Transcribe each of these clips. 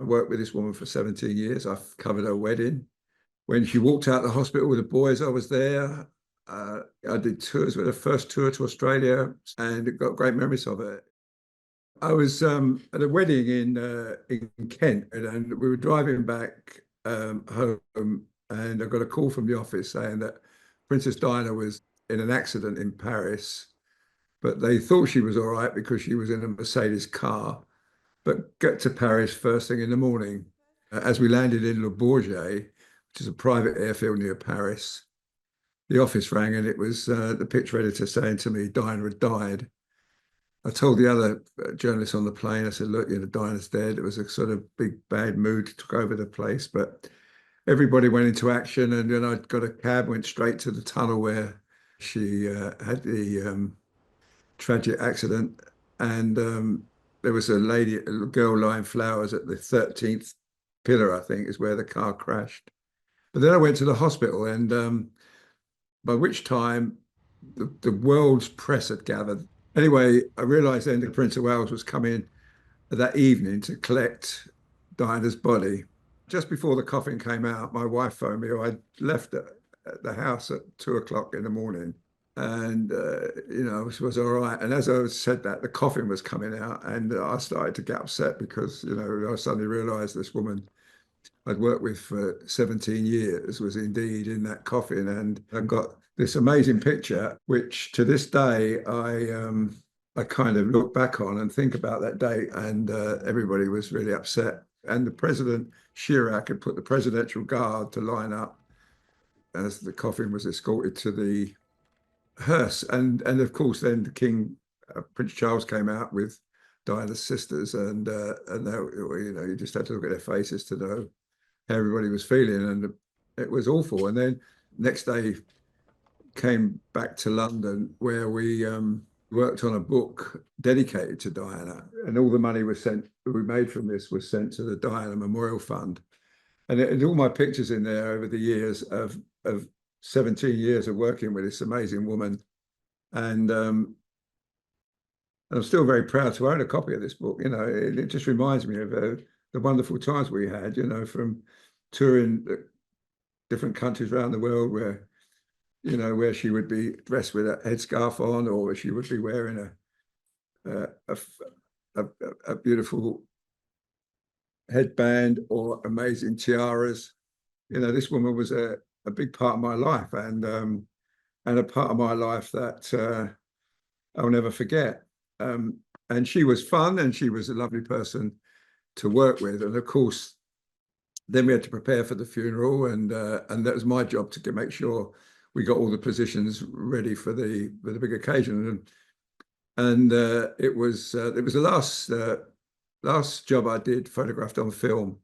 I worked with this woman for 17 years. I've covered her wedding. When she walked out of the hospital with the boys, I was there. I did tours with her, first tour to Australia, and got great memories of it. I was at a wedding in Kent, and we were driving back home, and I got a call from the office saying that Princess Diana was in an accident in Paris, but they thought she was all right because she was in a Mercedes car. But get to Paris first thing in the morning. As we landed in Le Bourget, which is a private airfield near Paris, the office rang and it was the picture editor saying to me, Diana had died. I told the other journalists on the plane, I said, look, Diana's dead. It was a sort of big bad mood took over the place, but everybody went into action, and then I got a cab, went straight to the tunnel where she had the tragic accident, and there was a girl lying flowers at the 13th pillar, I think, is where the car crashed. But then I went to the hospital, and by which time the world's press had gathered. Anyway, I realised then the Prince of Wales was coming that evening to collect Diana's body. Just before the coffin came out, my wife phoned me, or I'd left at the house at 2 o'clock in the morning. And, she was all right. And as I said that, the coffin was coming out, and I started to get upset because, I suddenly realized this woman I'd worked with for 17 years was indeed in that coffin. And I got this amazing picture, which to this day, I kind of look back on and think about that date, and everybody was really upset. And the President Chirac had put the Presidential Guard to line up as the coffin was escorted to the hearse. And of course, then the King, Prince Charles, came out with Diana's sisters, and they, you just had to look at their faces to know how everybody was feeling, and it was awful. And then next day came back to London, where we worked on a book dedicated to Diana, and all the money we made from this was sent to the Diana Memorial Fund. And all my pictures in there over the years of 17 years of working with this amazing woman. And I'm still very proud to own a copy of this book. It just reminds me of the wonderful times we had, from touring different countries around the world where she would be dressed with a headscarf on, or she would be wearing a beautiful headband or amazing tiaras. This woman was a big part of my life, and a part of my life that I'll never forget. And she was fun, and she was a lovely person to work with. And of course, then we had to prepare for the funeral, and that was my job to make sure we got all the positions ready for the big occasion. And it was the last job I did photographed on film,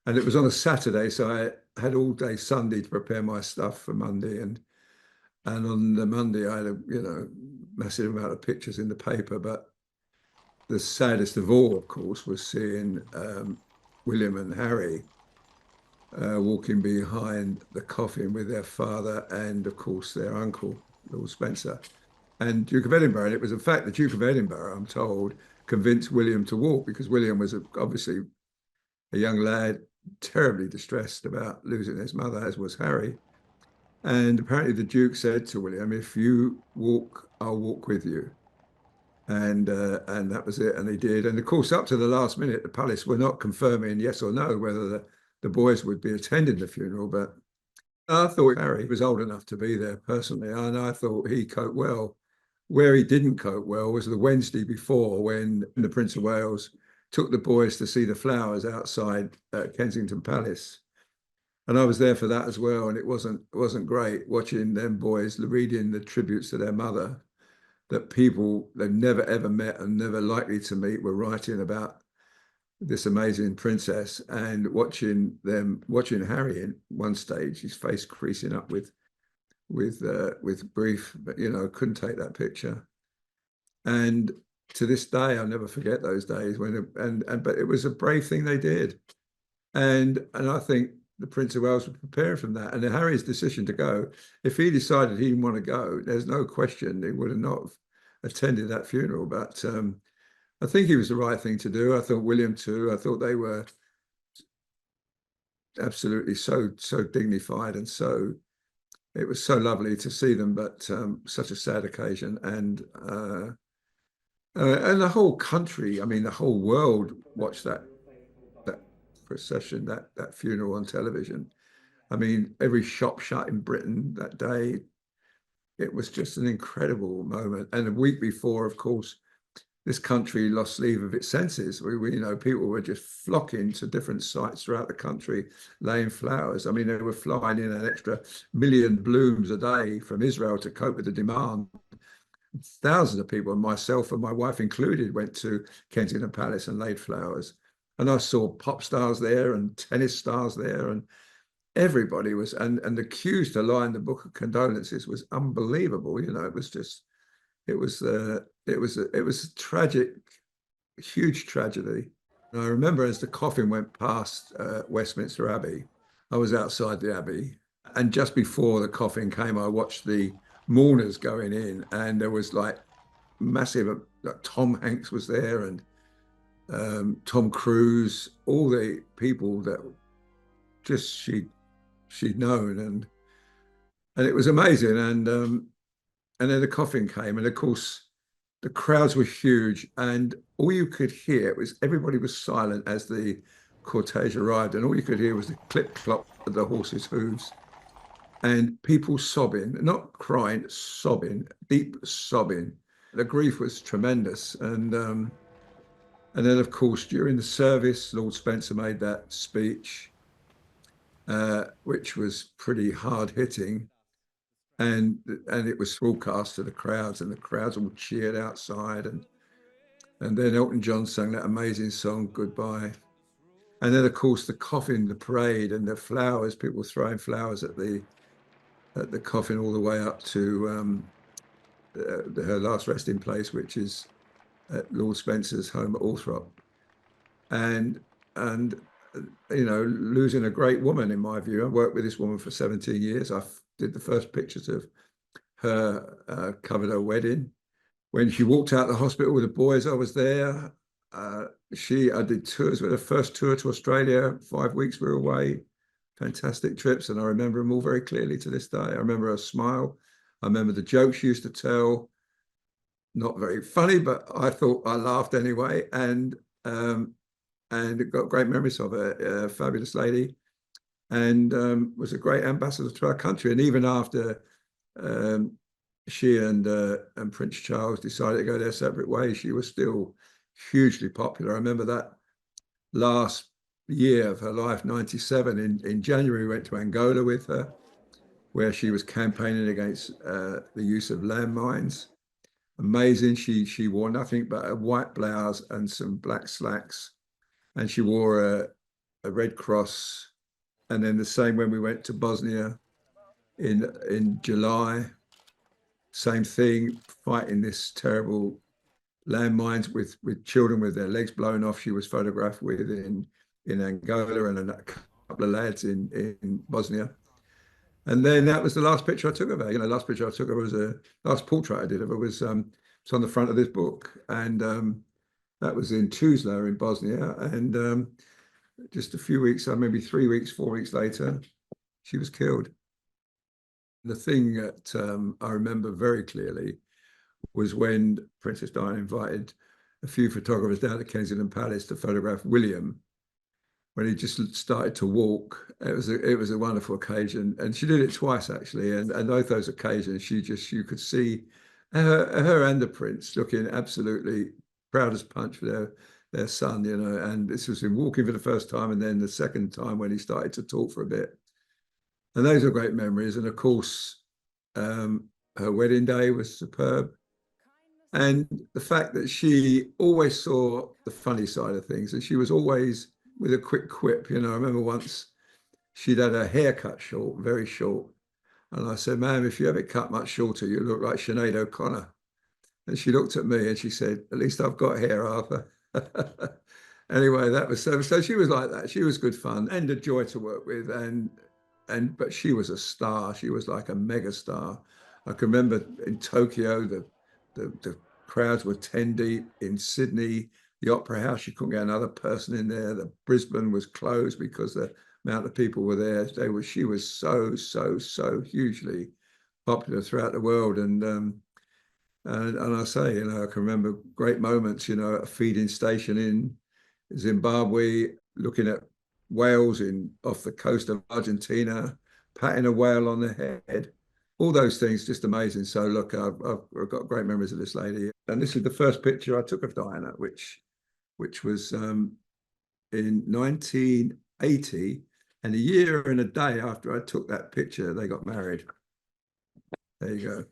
and it was on a Saturday, so I had all day Sunday to prepare my stuff for Monday, and on the Monday I had a massive amount of pictures in the paper. But the saddest of all, of course, was seeing William and Harry walking behind the coffin with their father and, of course, their uncle, Lord Spencer, and Duke of Edinburgh. And it was, in fact, the Duke of Edinburgh, I'm told, convinced William to walk, because William was obviously a young lad, terribly distressed about losing his mother, as was Harry. And apparently the Duke said to William, if you walk, I'll walk with you. And that was it. And he did. And of course, up to the last minute, the palace were not confirming yes or no whether the boys would be attending the funeral. But I thought Harry was old enough to be there personally, and I thought he coped well. Where he didn't cope well was the Wednesday before, when the Prince of Wales took the boys to see the flowers outside Kensington Palace. And I was there for that as well. And it wasn't great watching them boys reading the tributes to their mother that people they've never ever met and never likely to meet were writing about this amazing princess, and watching Harry in one stage, his face creasing up with grief, but couldn't take that picture. And to this day, I'll never forget those days but it was a brave thing they did. And I think the Prince of Wales was prepared from that. And Harry's decision to go, if he decided he didn't want to go, there's no question he would have not attended that funeral. But I think he was the right thing to do. I thought William too. I thought they were absolutely so dignified, and so it was so lovely to see them, but such a sad occasion. And the whole country, I mean, the whole world watched that procession, that funeral on television. I mean, every shop shut in Britain that day. It was just an incredible moment. And a week before, of course, this country lost leave of its senses. People were just flocking to different sites throughout the country, laying flowers. I mean, they were flying in an extra million blooms a day from Israel to cope with the demand. Thousands of people, and myself and my wife included, went to Kensington Palace and laid flowers. And I saw pop stars there and tennis stars there, and everybody was, and the queues to line the book of condolences was unbelievable. It was just, it was a tragic, huge tragedy. And I remember as the coffin went past Westminster Abbey, I was outside the Abbey, and just before the coffin came, I watched the mourners going in, and there was like massive. Like Tom Hanks was there, and Tom Cruise, all the people that just she'd known, and it was amazing. And then the coffin came, and of course the crowds were huge, and all you could hear was everybody was silent as the cortege arrived, and all you could hear was the clip clop of the horses' hooves and people sobbing, not crying, sobbing, deep sobbing. The grief was tremendous, and then of course during the service, Lord Spencer made that speech, which was pretty hard hitting, and it was broadcast to the crowds, and the crowds all cheered outside, and then Elton John sang that amazing song Goodbye. And then of course the coffin, the parade, and the flowers, people throwing flowers at the coffin all the way up to her last resting place, which is at Lord Spencer's home at Althorp. And losing a great woman, in my view. I worked with this woman for 17 years. I did the first pictures of her, covered her wedding. When she walked out of the hospital with the boys, I was there. I did tours with her, first tour to Australia, 5 weeks we were away, fantastic trips. And I remember them all very clearly to this day. I remember her smile. I remember the jokes she used to tell, not very funny, but I thought I laughed anyway. And got great memories of her, a fabulous lady, and was a great ambassador to our country. And even after she and Prince Charles decided to go their separate ways, she was still hugely popular. I remember that last year of her life, 97, in January, we went to Angola with her, where she was campaigning against the use of landmines. Amazing. She wore nothing but a white blouse and some black slacks, and she wore a red cross. And then the same when we went to Bosnia in July, same thing, fighting this terrible landmines with children with their legs blown off. She was photographed with in Angola, and a couple of lads in Bosnia. And then that was the last picture I took of her. Last picture I took of her was a last portrait I did of her was it's on the front of this book, and that was in Tuzla in Bosnia. And just a few weeks, maybe 3 weeks, 4 weeks later, she was killed. The thing that I remember very clearly was when Princess Diana invited a few photographers down to Kensington Palace to photograph William when he just started to walk. It was a wonderful occasion, and she did it twice actually. And both those occasions, you could see her and the Prince looking absolutely proud as punch for their son, And this was him walking for the first time, and then the second time when he started to talk for a bit. And those are great memories. And of course, her wedding day was superb. And the fact that she always saw the funny side of things, and she was always with a quick quip. I remember once she'd had her hair cut short, very short. And I said, "Ma'am, if you have it cut much shorter, you look like Sinead O'Connor." And she looked at me and she said, "At least I've got hair, Arthur." Anyway, that was so she was like that. She was good fun and a joy to work with. But she was a star. She was like a mega star. I can remember in Tokyo, the crowds were 10 deep. In Sydney, the Opera House, you couldn't get another person in there. The Brisbane was closed because the amount of people were there. She was so hugely popular throughout the world. And I say, you know, I can remember great moments, you know, at a feeding station in Zimbabwe, looking at whales in off the coast of Argentina, patting a whale on the head. All those things, just amazing. So look, I've got great memories of this lady. And this is the first picture I took of Diana, which was in 1980. And a year and a day after I took that picture, they got married. There you go.